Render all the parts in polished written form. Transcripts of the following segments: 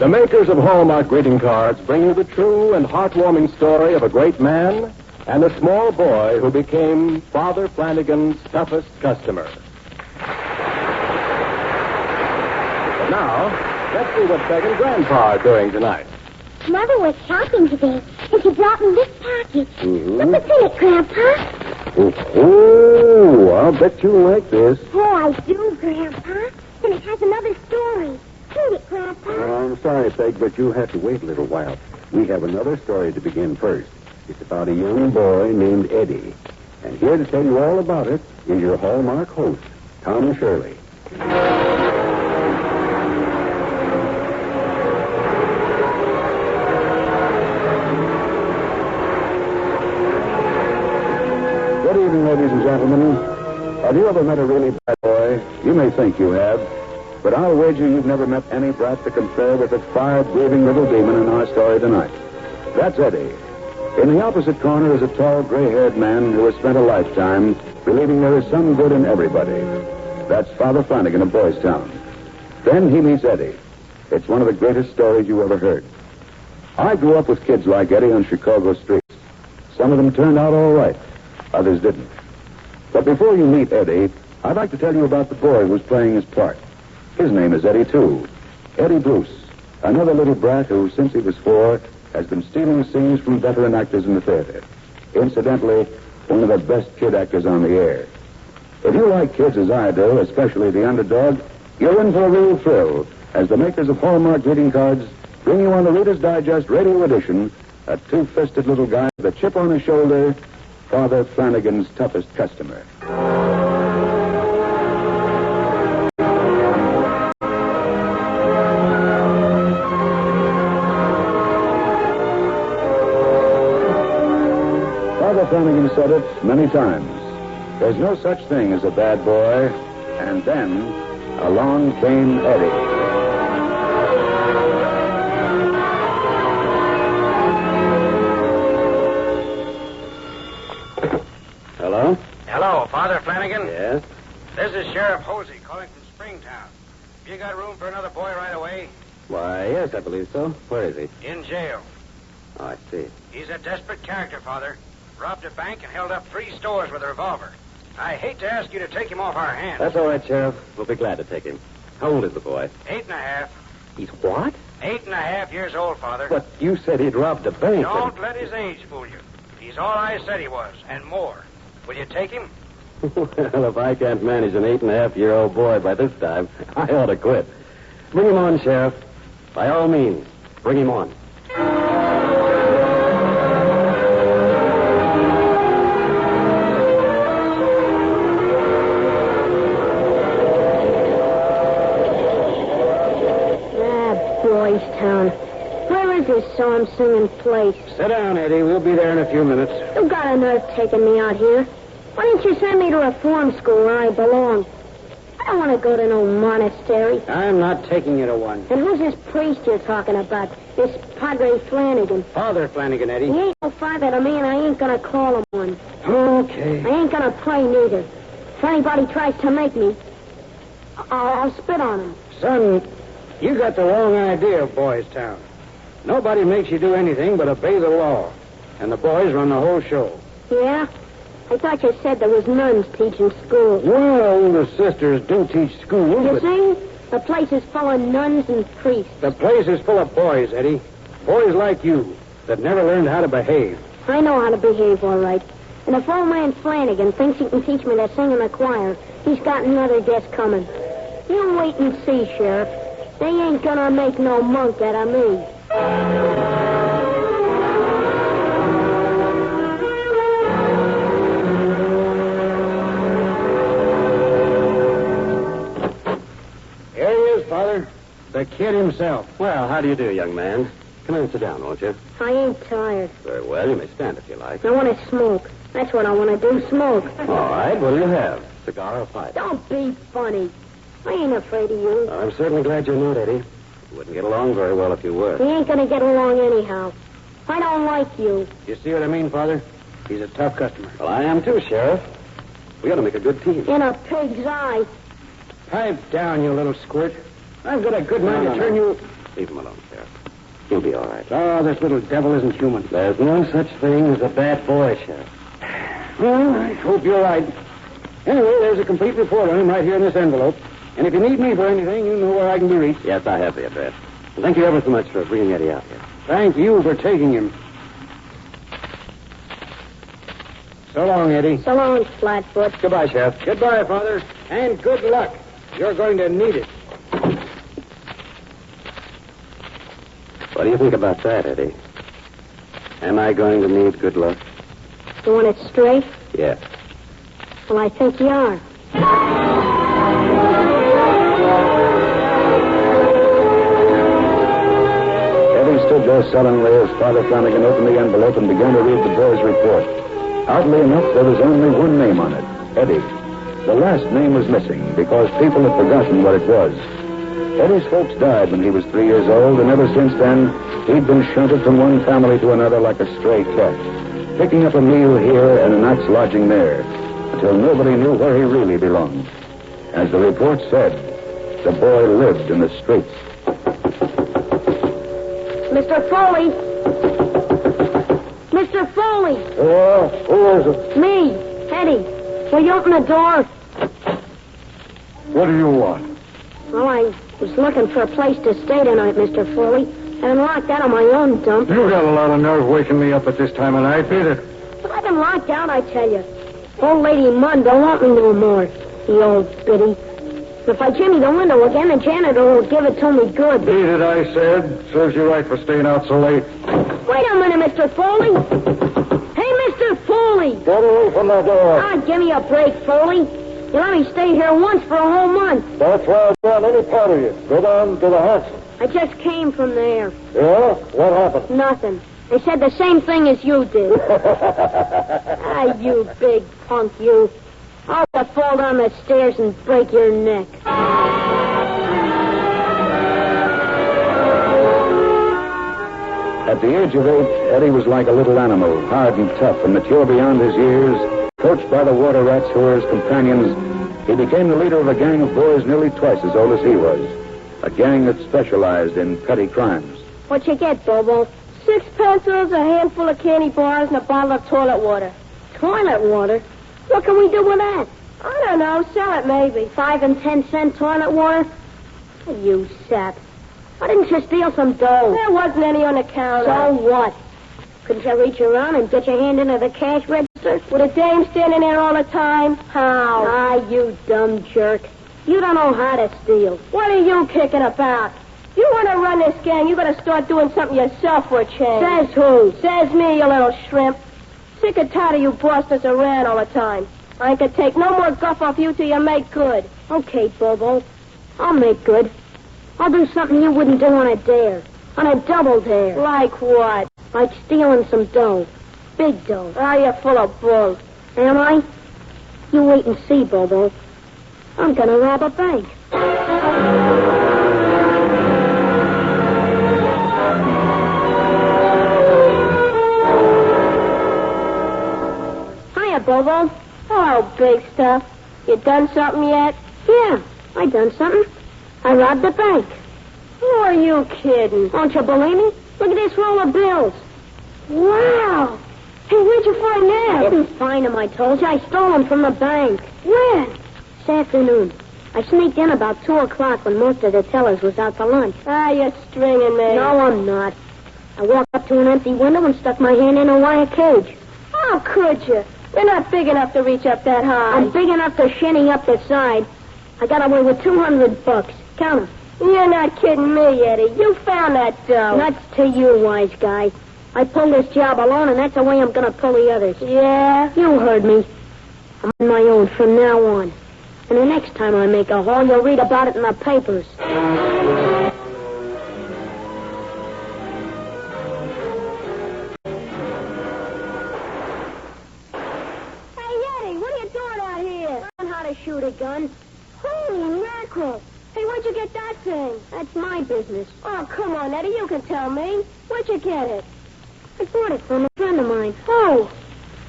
The makers of Hallmark greeting cards bring you the true and heartwarming story of a great man and a small boy who became Father Flannagan's toughest customer. But now, let's see what Peg and Grandpa are doing tonight. Mother was shopping today, and she brought me this package. Look what's in it, Grandpa. Oh, I'll bet you like this. Oh, I do, Grandpa. And it has another story. Read it, Grandpa. I'm sorry, Peg, but you'll have to wait a little while. We have another story to begin first. It's about a young boy named Eddie. And here to tell you all about it is your Hallmark host, Tom Shirley. Good evening, ladies and gentlemen. Have you ever met a really bad boy? You may think you have. But I'll wager you've never met any brat to compare with the fire-breathing little demon in our story tonight. That's Eddie. In the opposite corner is a tall, gray-haired man who has spent a lifetime believing there is some good in everybody. That's Father Flannagan of Boys Town. Then he meets Eddie. It's one of the greatest stories you ever heard. I grew up with kids like Eddie on Chicago streets. Some of them turned out all right. Others didn't. But before you meet Eddie, I'd like to tell you about the boy who's playing his part. His name is Eddie, too. Eddie Bruce, another little brat who, since he was 4, has been stealing scenes from veteran actors in the theater. Incidentally, one of the best kid actors on the air. If you like kids as I do, especially the underdog, you're in for a real thrill as the makers of Hallmark greeting cards bring you on the Reader's Digest radio edition a two-fisted little guy with a chip on his shoulder, Father Flannagan's toughest customer. Father Flannagan said it many times. There's no such thing as a bad boy. And then, along came Eddie. Hello? Hello, Father Flannagan. Yes? This is Sheriff Hosey calling from Springtown. You got room for another boy right away? Why, yes, I believe so. Where is he? In jail. Oh, I see. He's a desperate character, Father. Robbed a bank and held up 3 stores with a revolver. I hate to ask you to take him off our hands. That's all right, Sheriff. We'll be glad to take him. How old is the boy? 8.5. He's what? 8.5 years old, Father. But you said he'd robbed a bank. Don't let his age fool you. He's all I said he was, and more. Will you take him? Well, if I can't manage an 8.5-year-old boy by this time, I ought to quit. Bring him on, Sheriff. By all means, bring him on. Boys Town. Where is this psalm-singing place? Sit down, Eddie. We'll be there in a few minutes. You got a nerve taking me out here. Why didn't you send me to reform school where I belong? I don't want to go to no monastery. I'm not taking you to one. And who's this priest you're talking about? This Padre Flannagan. Father Flannagan, Eddie. He ain't no father to me, and I ain't gonna call him one. Okay. I ain't gonna pray neither. If anybody tries to make me, I'll spit on him. Son, you got the wrong idea of Boys Town. Nobody makes you do anything but obey the law. And the boys run the whole show. Yeah? I thought you said there was nuns teaching school. Well, the sisters do teach school, You but see? The place is full of nuns and priests. the place is full of boys, Eddie. Boys like you that never learned how to behave. I know how to behave all right. And if old man Flannagan thinks he can teach me to sing in the choir, he's got another guest coming. You wait and see, Sheriff. They ain't gonna make no monk out of me. Here he is, Father. The kid himself. Well, how do you do, young man? Come in and sit down, won't you? I ain't tired. Very well. You may stand if you like. I want to smoke. That's what I want to do, smoke. All right. What do you have? Cigar or pipe? Don't be funny. I ain't afraid of you. I'm certainly glad you're not, Eddie. You wouldn't get along very well if you were. We ain't gonna get along anyhow. I don't like you. You see what I mean, Father? He's a tough customer. Well, I am too, Sheriff. We ought to make a good team. In a pig's eye. Pipe down, you little squirt. I've got a good mind to turn you... Leave him alone, Sheriff. He'll be all right. Oh, this little devil isn't human. There's no such thing as a bad boy, Sheriff. Well, I hope you're right. Anyway, there's a complete report on him right here in this envelope. And if you need me for anything, you know where I can be reached. Yes, I have the address. Thank you ever so much for bringing Eddie out here. Thank you for taking him. So long, Eddie. So long, Flatfoot. Goodbye, Sheriff. Goodbye, Father. And good luck. You're going to need it. What do you think about that, Eddie? Am I going to need good luck? You want it straight? Yes. Well, I think you are. Eddie stood there sullenly as Father Flannagan opened the envelope and began to read the boy's report. Oddly enough, there was only one name on it, Eddie. The last name was missing because people had forgotten what it was. Eddie's folks died when he was 3 years old, and ever since then, he'd been shunted from one family to another like a stray cat, picking up a meal here and a night's lodging there, until nobody knew where he really belonged. As the report said, the boy lived in the streets. Mr. Foley! Mr. Foley! Who is it? Me, Eddie. Will you open the door? What do you want? Well, I was looking for a place to stay tonight, Mr. Foley. And I'm locked out of my own dump. You got a lot of nerve waking me up at this time of night, Peter. But I've been locked out, I tell you. Old Lady Munn don't want me no more. The old biddy. If I jimmy the window again, the janitor will give it to me good. Beat it, I said. Serves you right for staying out so late. Wait a minute, Mr. Foley. Hey, Mr. Foley. Get away from the door. Ah, give me a break, Foley. You let me stay here once for a whole month. That's why I want any part of you. Go down to the house. I just came from there. Yeah? What happened? Nothing. They said the same thing as you did. Ah, you big punk, you. I'll just fall down the stairs and break your neck. At the age of 8, Eddie was like a little animal, hard and tough and mature beyond his years. Coached by the water rats who were his companions, he became the leader of a gang of boys nearly twice as old as he was. A gang that specialized in petty crimes. What you get, Bobo? 6 pencils, a handful of candy bars, and a bottle of toilet water. Toilet water? What can we do with that? I don't know. Sell it, maybe. 5 and 10 cent toilet water? You sap. Why didn't you steal some dough? There wasn't any on the counter. So what? Couldn't you reach around and get your hand into the cash register? With a dame standing there all the time? How? Ah, you dumb jerk. You don't know how to steal. What are you kicking about? You want to run this gang, you got to start doing something yourself for a change. Says who? Says me, you little shrimp. Sick and tired of you bossing us around all the time. I ain't gonna take no more guff off you till you make good. Okay, Bobo. I'll make good. I'll do something you wouldn't do on a dare. On a double dare. Like what? Like stealing some dough. Big dough. Ah, you're full of bull. Am I? You wait and see, Bobo. I'm gonna rob a bank. Hiya, Bobo. Oh, big stuff. You done something yet? Yeah, I done something. I robbed a bank. Who are you kidding? Won't you believe me? Look at this roll of bills. Wow. Hey, where'd you find I that? didn't find them, I told you. I stole them from the bank. When? This afternoon. I sneaked in about 2 o'clock when most of the tellers was out for lunch. Ah, you're stringing me. No, I'm not. I walked up to an empty window and stuck my hand in a wire cage. How could you? You're not big enough to reach up that high. I'm big enough to shinny up the side. I got away with $200. Count 'em. You're not kidding me, Eddie. You found that dough. Nuts to you, wise guy. I pulled this job alone, and that's the way I'm going to pull the others. Yeah? You heard me. I'm on my own from now on. And the next time I make a haul, you'll read about it in the papers. Hey, Eddie, what are you doing out here? Learn how to shoot a gun. Holy mackerel. Hey, where'd you get that thing? That's my business. Oh, come on, Eddie, you can tell me. Where'd you get it? I bought it from a friend of mine. Oh,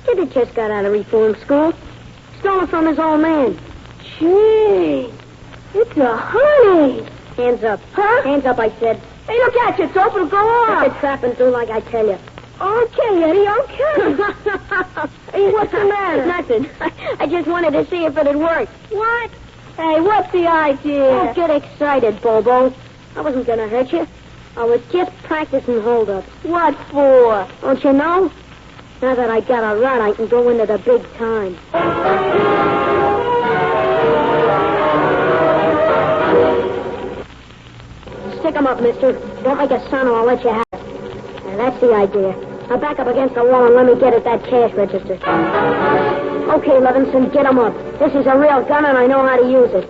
Kid that just got out of reform school. Stole it from his old man. gee. It's a honey. Hands up. Huh? Hands up, I said. Hey, look at you, Soap. It'll go off. Take the trap and do like I tell you. Okay, Eddie, okay. Hey, what's the matter? Nothing. I just wanted to see if it'd work. What? Hey, what's the idea? Don't get excited, Bobo. I wasn't going to hurt you. I was just practicing hold-ups. What for? Don't you know? Now that I got a run, I can go into the big time. Stick 'em up, mister. Don't make a sound or I'll let you have it. Now, that's the idea. Now back up against the wall and let me get at that cash register. Okay, Levinson, get 'em up. This is a real gun and I know how to use it.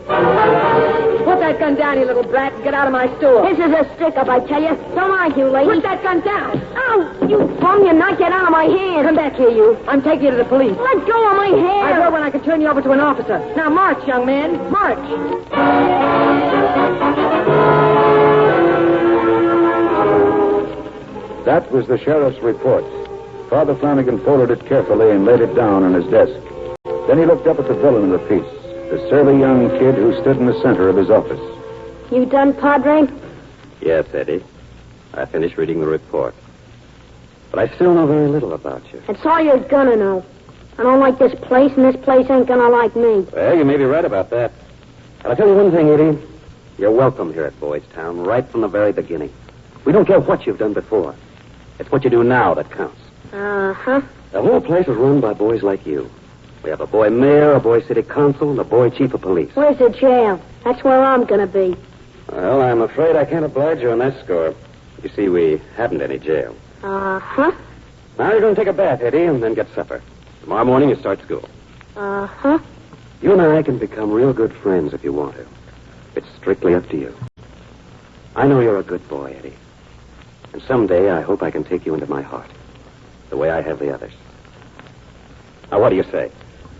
Put that gun down, you little brat, and get out of my store. This is a stick-up, I tell you. Don't argue, lady. Put that gun down. Ow! You bum, you knocked it out of my hand. Come back here, you. I'm taking you to the police. Let go of my I hair. will when I can turn you over to an officer. Now march, young man. March. That was the sheriff's report. Father Flannagan folded it carefully and laid it down on his desk. Then he looked up at the villain of the piece, the surly young kid who stood in the center of his office. You done, Padre? Yes, Eddie. I finished reading the report. But I still know very little about you. That's all you're gonna know. I don't like this place, and this place ain't gonna like me. Well, you may be right about that. And I'll tell you one thing, Eddie. You're welcome here at Boys Town right from the very beginning. We don't care what you've done before. It's what you do now that counts. Uh-huh. The whole place is run by boys like you. We have a boy mayor, a boy city council, and a boy chief of police. Where's the jail? That's where I'm gonna be. Well, I'm afraid I can't oblige you on that score. You see, we haven't any jail. Uh-huh. Now you're going to take a bath, Eddie, and then get supper. Tomorrow morning you start school. Uh-huh. You and I can become real good friends if you want to. It's strictly up to you. I know you're a good boy, Eddie. And someday I hope I can take you into my heart, the way I have the others. Now, what do you say?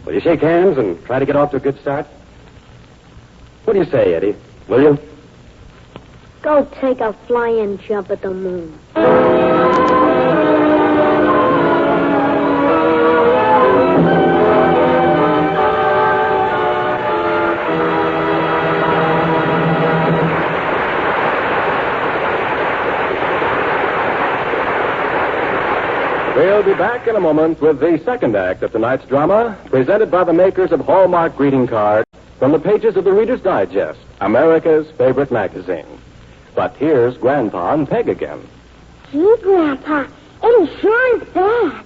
Will you shake hands and try to get off to a good start? What do you say, Eddie? Will you? Go take a flying jump at the moon. We'll be back in a moment with the second act of tonight's drama, presented by the makers of Hallmark greeting cards from the pages of the Reader's Digest, America's favorite magazine. But here's Grandpa and Peg again. Gee, Grandpa, Eddie sure is bad.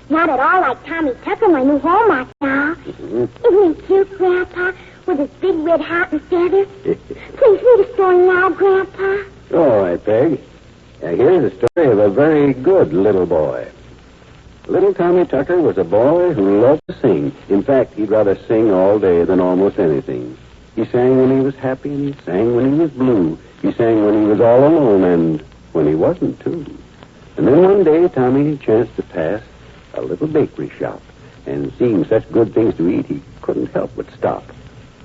Not at all like Tommy Tucker, my new Hallmark doll. Isn't he cute, Grandpa, with his big red hat and feathers? Please read a story now, Grandpa. All right, Peg. Here's the story of a very good little boy. Little Tommy Tucker was a boy who loved to sing. In fact, he'd rather sing all day than almost anything. He sang when he was happy, and he sang when he was blue. He sang when he was all alone, and when he wasn't, too. And then one day, Tommy chanced to pass a little bakery shop, and seeing such good things to eat, he couldn't help but stop.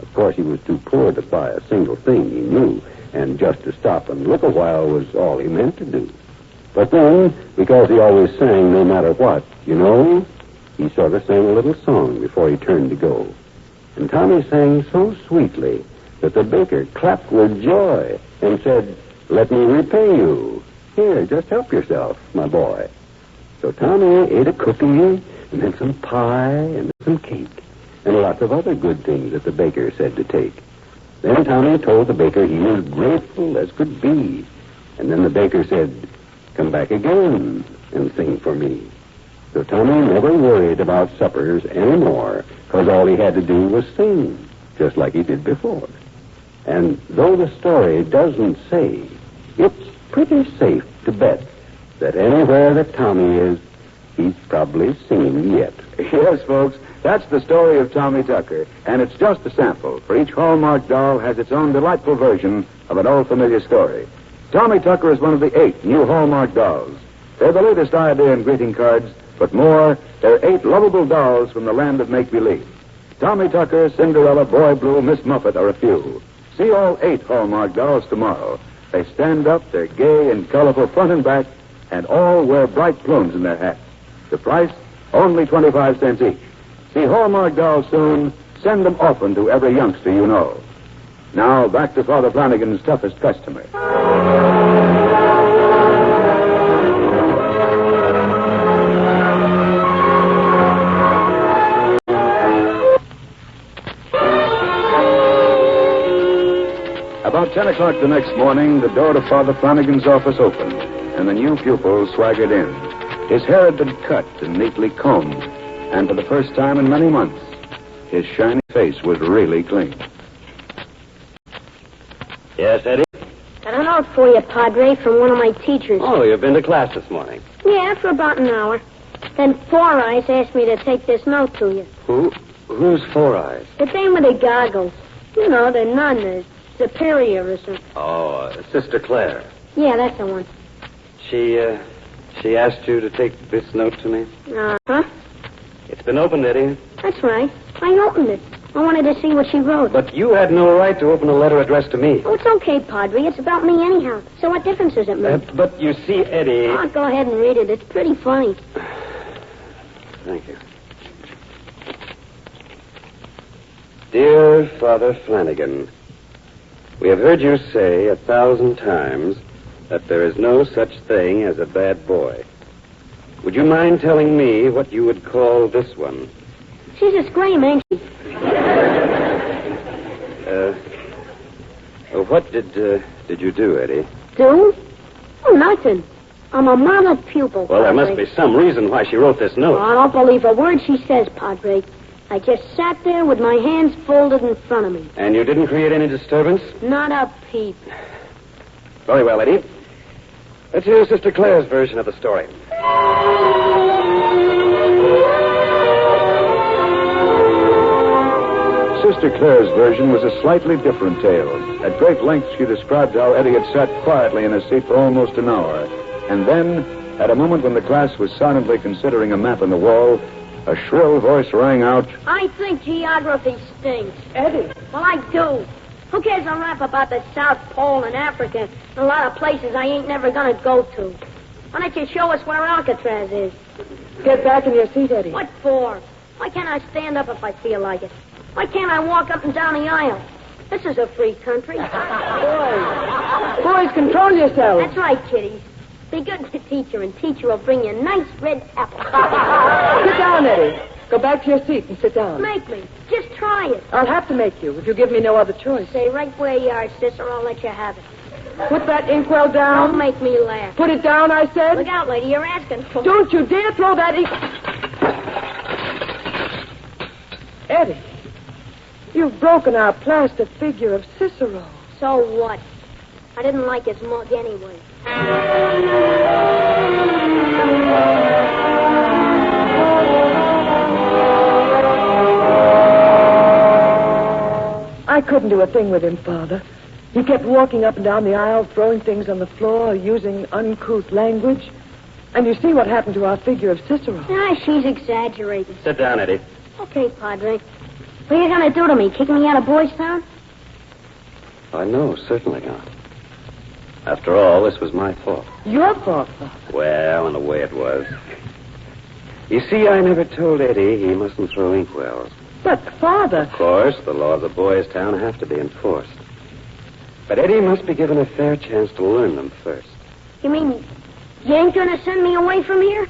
Of course, he was too poor to buy a single thing, he knew, and just to stop and look a while was all he meant to do. But then, because he always sang no matter what, you know, he sort of sang a little song before he turned to go. And Tommy sang so sweetly that the baker clapped with joy and said, "Let me repay you. Here, just help yourself, my boy." So Tommy ate a cookie and then some pie and some cake and lots of other good things that the baker said to take. Then Tommy told the baker he was grateful as could be. And then the baker said, "Come back again and sing for me." So Tommy never worried about suppers anymore, because all he had to do was sing, just like he did before. And though the story doesn't say, it's pretty safe to bet that anywhere that Tommy is, he's probably singing yet. Yes, folks, that's the story of Tommy Tucker, and it's just a sample, for each Hallmark doll has its own delightful version of an old familiar story. Tommy Tucker is one of the 8 new Hallmark dolls. They're the latest idea in greeting cards, but more, they're 8 lovable dolls from the land of make-believe. Tommy Tucker, Cinderella, Boy Blue, Miss Muffet are a few. See all 8 Hallmark dolls tomorrow. They stand up, they're gay and colorful front and back, and all wear bright plumes in their hats. The price, only 25 cents each. See Hallmark dolls soon. Send them often to every youngster you know. Now, back to Father Flannagan's toughest customer. At 10 o'clock the next morning, the door to Father Flannagan's office opened, and the new pupil swaggered in. His hair had been cut and neatly combed, and for the first time in many months, his shiny face was really clean. Yes, Eddie? Got a note for you, Padre, from one of my teachers. Oh, you've been to class this morning. Yeah, for about an hour. Then Four Eyes asked me to take this note to you. Who's Four Eyes? The dame with the goggles. You know, the nun, the superior or something. Oh, Sister Claire. Yeah, that's the one. She asked you to take this note to me? Uh-huh. It's been opened, Eddie. That's right. I opened it. I wanted to see what she wrote. But you had no right to open a letter addressed to me. Oh, it's okay, Padre. It's about me anyhow. So what difference does it make? But you see, Eddie... Oh, go ahead and read it. It's pretty funny. Thank you. Dear Father Flannagan, we have heard you say 1,000 times that there is no such thing as a bad boy. Would you mind telling me what you would call this one? She's a scream, ain't she? What did you do, Eddie? Do? Oh, nothing. I'm a model pupil, Well, there Padre. must be some reason why she wrote this note. Oh, I don't believe a word she says, Padre. I just sat there with my hands folded in front of me. And you didn't create any disturbance? Not a peep. Very well, Eddie. Let's hear Sister Claire's version of the story. Sister Claire's version was a slightly different tale. At great length, she described how Eddie had sat quietly in his seat for almost an hour. And then, at a moment when the class was silently considering a map on the wall, a shrill voice rang out, I think geography stinks. Eddie. Well, I do. Who cares a rap about the South Pole and Africa and a lot of places I ain't never gonna go to? Why don't you show us where Alcatraz is? Get back in your seat, Eddie. What for? Why can't I stand up if I feel like it? Why can't I walk up and down the aisle? This is a free country. Boys, control yourselves. That's right, kiddies. Be good to teacher, and teacher will bring you nice red apples. Sit down, Eddie. Go back to your seat and sit down. Make me. Just try it. I'll have to make you if you give me no other choice. Stay right where you are, sis, or I'll let you have it. Put that inkwell Don't down. make me laugh. Put it down, I said. Look out, lady. You're asking for... Don't you dare throw that Eddie, you've broken our plaster figure of Cicero. So what? I didn't like his mug anyway. I couldn't do a thing with him, Father. He kept walking up and down the aisle, throwing things on the floor, using uncouth language. And you see what happened to our figure of Cicero. Ah, she's exaggerating. Sit down, Eddie. Okay, Padre. What are you going to do to me? Kick me out of Boys Town? No, certainly not. After all, this was my fault. Your fault, Father. Well, in a way it was. You see, I never told Eddie he mustn't throw inkwells. But, Father... Of course, the laws of Boys Town have to be enforced. But Eddie must be given a fair chance to learn them first. You mean you ain't going to send me away from here?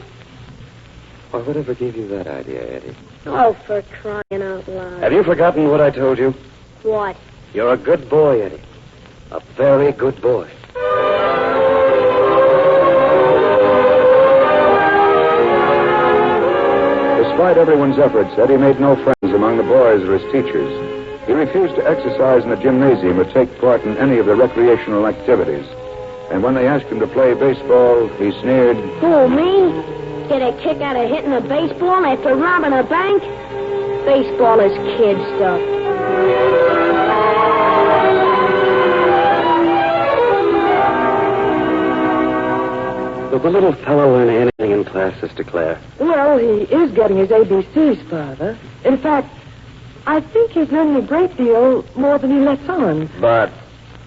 Well, whatever gave you that idea, Eddie? Oh, for crying out loud. Have you forgotten what I told you? What? You're a good boy, Eddie. A very good boy. Despite everyone's efforts, Eddie made no friends among the boys or his teachers. He refused to exercise in the gymnasium or take part in any of the recreational activities. And when they asked him to play baseball, he sneered, Who, me? Get a kick out of hitting a baseball after robbing a bank? Baseball is kid stuff. Will the little fellow learn anything in class, Sister Claire? Well, he is getting his ABCs, Father. In fact, I think he's learning a great deal more than he lets on. But...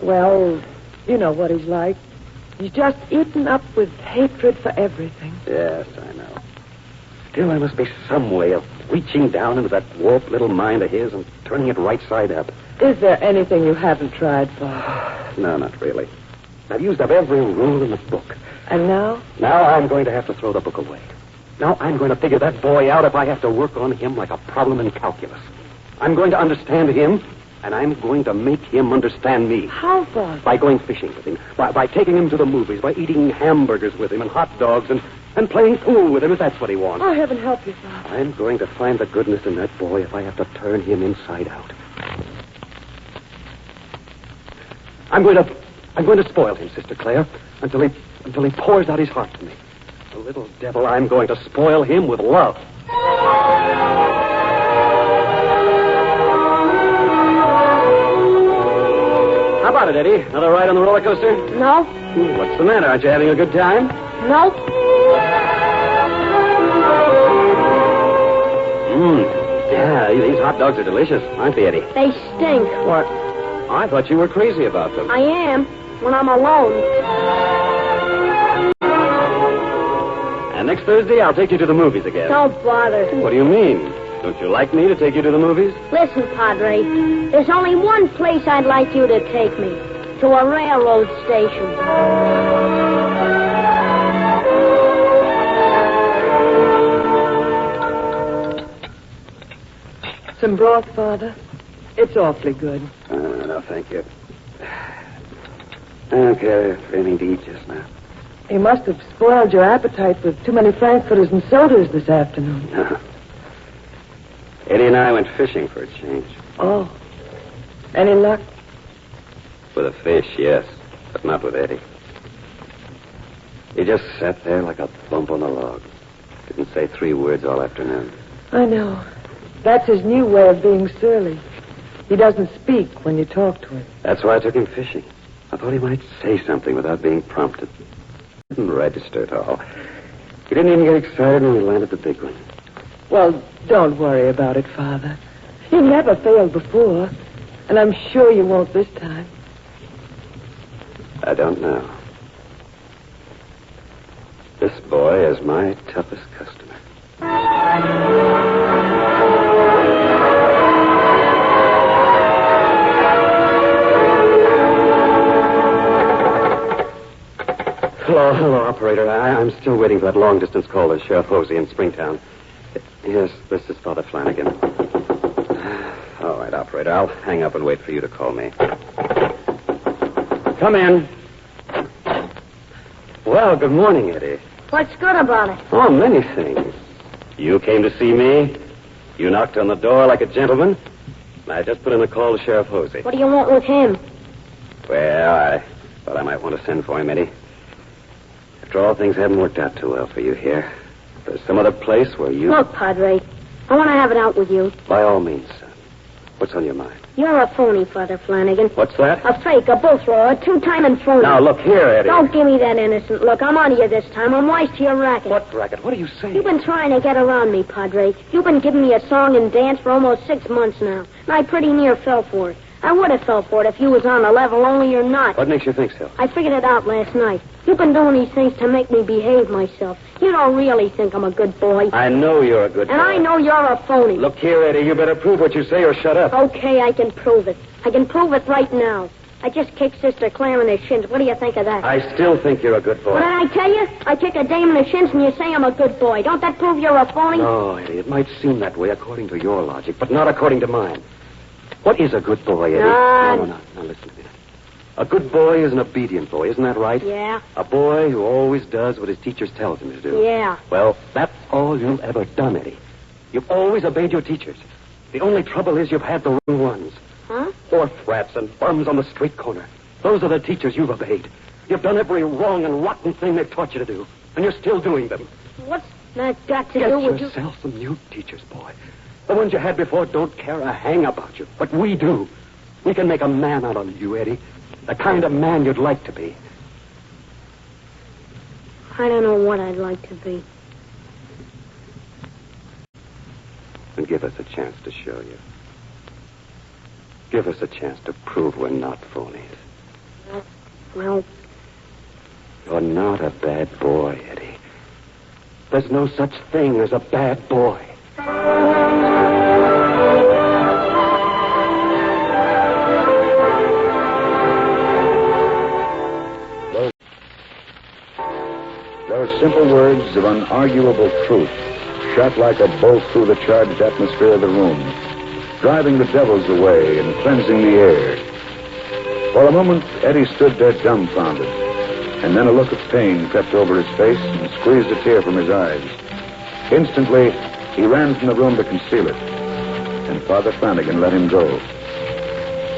Well, you know what he's like. He's just eaten up with hatred for everything. Yes, I know. Still, there must be some way of reaching down into that warped little mind of his and turning it right side up. Is there anything you haven't tried, Father? No, not really. I've used up every rule in the book. And now? Now I'm going to have to throw the book away. Now I'm going to figure that boy out if I have to work on him like a problem in calculus. I'm going to understand him And I'm going to make him understand me. How, Father? By going fishing with him. By taking him to the movies. By eating hamburgers with him and hot dogs and playing pool with him, if that's what he wants. Oh, heaven help you, Father. I'm going to find the goodness in that boy if I have to turn him inside out. I'm going to spoil him, Sister Claire, until he pours out his heart to me. The little devil, I'm going to spoil him with love. How about it, Eddie? Another ride on the roller coaster? No? What's the matter? Aren't you having a good time? No? Yeah, these hot dogs are delicious, aren't they, Eddie? They stink. What? I thought you were crazy about them. I am, when I'm alone. And next Thursday, I'll take you to the movies again. Don't bother. What do you mean? Don't you like me to take you to the movies? Listen, Padre, there't only one place I'd like you to take me. To a railroad station. Some broth, Father? It's awfully good. No, thank you. I don't care for anything to eat just now. You must have spoiled your appetite with too many frankfurters and sodas this afternoon. No. Eddie and I went fishing for a change. Oh. Any luck? With a fish, yes, but not with Eddie. He just sat there like a bump on a log. Didn't say 3 words all afternoon. I know. That's his new way of being surly. He doesn't speak when you talk to him. That's why I took him fishing. I thought he might say something without being prompted. Didn't register at all. He didn't even get excited when we landed the big one. Well, don't worry about it, Father. You never failed before, and I'm sure you won't this time. I don't know. This boy is my toughest customer. Hello, operator. I'm still waiting for that long-distance call to Sheriff Hosey in Springtown. Yes, this is Father Flannagan. All right, operator. I'll hang up and wait for you to call me. Come in. Well, good morning, Eddie. What's good about it? Oh, many things. You came to see me. You knocked on the door like a gentleman. And I just put in a call to Sheriff Hosey. What do you want with him? Well, I thought I might want to send for him, Eddie. After all, things haven't worked out too well for you here. There's some other place where you... Look, Padre, I want to have it out with you. By all means, son. What's on your mind? You're a phony, Father Flannagan. What's that? A fake, a bull thrower, a two-timing phony. Now, look here, Eddie. Don't give me that innocent look. I'm on to you this time. I'm wise to your racket. What racket? What are you saying? You've been trying to get around me, Padre. You've been giving me a song and dance for almost 6 months now. And I pretty near fell for it. I would have fell for it if you was on the level, only you're not. What makes you think so? I figured it out last night. You've been doing these things to make me behave myself. You don't really think I'm a good boy. I know you're a good boy. And I know you're a phony. Look here, Eddie. You better prove what you say or shut up. Okay, I can prove it. I can prove it right now. I just kicked Sister Claire in the shins. What do you think of that? I still think you're a good boy. What did I tell you? I kick a dame in the shins and you say I'm a good boy. Don't that prove you're a phony? No, Eddie. It might seem that way according to your logic, but not according to mine. What is a good boy, Eddie? No, Now listen to me. A good boy is an obedient boy, isn't that right? Yeah. A boy who always does what his teachers tell him to do. Yeah. Well, that's all you've ever done, Eddie. You've always obeyed your teachers. The only trouble is you've had the wrong ones. Huh? Wharf rats and bums on the street corner. Those are the teachers you've obeyed. You've done every wrong and rotten thing they've taught you to do, and you're still doing them. What's that got to Get do with you? yourself some new teachers, boy. The ones you had before don't care a hang about you, but we do. We can make a man out of you, Eddie. The kind of man you'd like to be. I don't know what I'd like to be. And give us a chance to show you. Give us a chance to prove we're not phonies. Well, You're not a bad boy, Eddie. There's no such thing as a bad boy. Those simple words of unarguable truth shot like a bolt through the charged atmosphere of the room. driving the devils away and cleansing the air. For a moment, Eddie stood there dumbfounded, and then a look of pain crept over his face and squeezed a tear from his eyes. Instantly, he ran from the room to conceal it, and Father Flannagan let him go.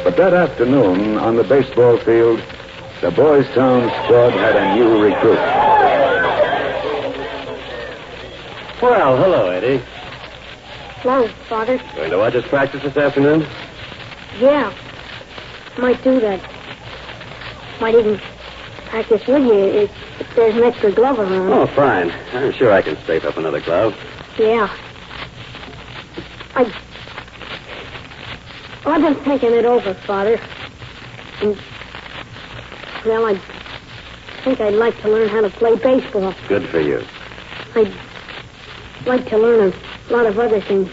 But that afternoon, on the baseball field, the Boys Town squad had a new recruit. Well, hello, Eddie. Hello, Father. Going to watch us practice this afternoon? Yeah. Might do that. Might even practice with you if there's an extra glove around. Oh, fine. I'm sure I can scrape up another glove. Yeah. I've been thinking it over, Father. And, well, I think I'd like to learn how to play baseball. Good for you. I'd like to learn a lot of other things,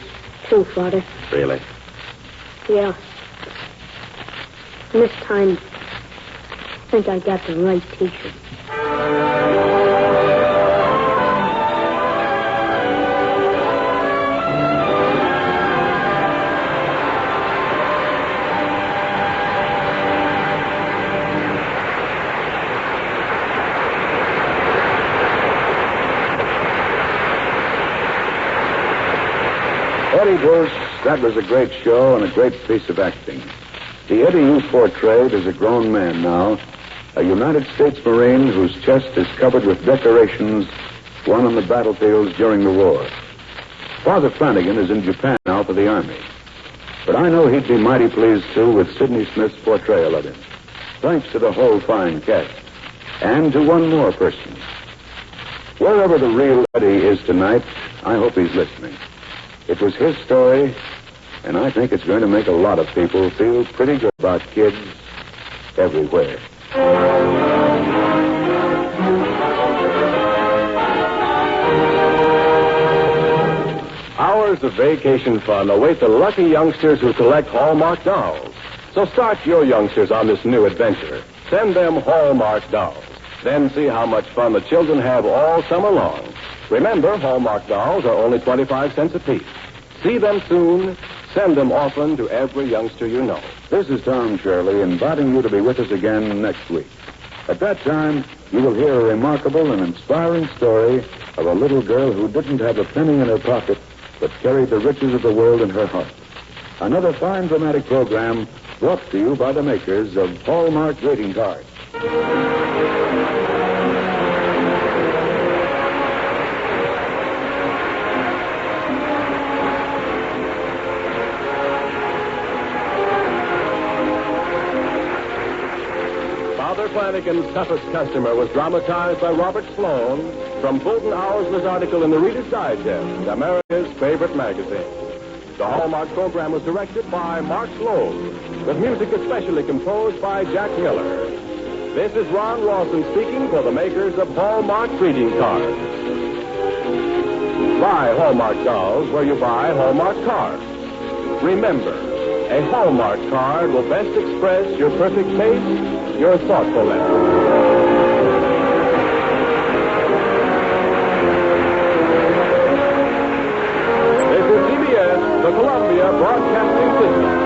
too, Father. Really? Yeah. And this time, I think I got the right teacher. Eddie Bruce, that was a great show and a great piece of acting. The Eddie you portrayed is a grown man now, a United States Marine whose chest is covered with decorations won on the battlefields during the war. Father Flannagan is in Japan now for the Army. But I know he'd be mighty pleased, too, with Sidney Smith's portrayal of him. Thanks to the whole fine cast. And to one more person. Wherever the real Eddie is tonight, I hope he's listening. It was his story, and I think it's going to make a lot of people feel pretty good about kids everywhere. Hours of vacation fun await the lucky youngsters who collect Hallmark dolls. So start your youngsters on this new adventure. Send them Hallmark dolls. Then see how much fun the children have all summer long. Remember, Hallmark dolls are only 25 cents apiece. See them soon. Send them often to every youngster you know. This is Tom Shirley inviting you to be with us again next week. At that time, you will hear a remarkable and inspiring story of a little girl who didn't have a penny in her pocket, but carried the riches of the world in her heart. Another fine dramatic program brought to you by the makers of Hallmark greeting cards. Father Flanagan's toughest customer was dramatized by Robert Sloan from Fulton Owsley's article in the Reader's Digest, America's favorite magazine. The Hallmark program was directed by Mark Sloan, with music especially composed by Jack Miller. This is Ron Rawson speaking for the makers of Hallmark greeting cards. Buy Hallmark dolls where you buy Hallmark cards. Remember, a Hallmark card will best express your perfect taste, your thoughtfulness. This is CBS, the Columbia Broadcasting System.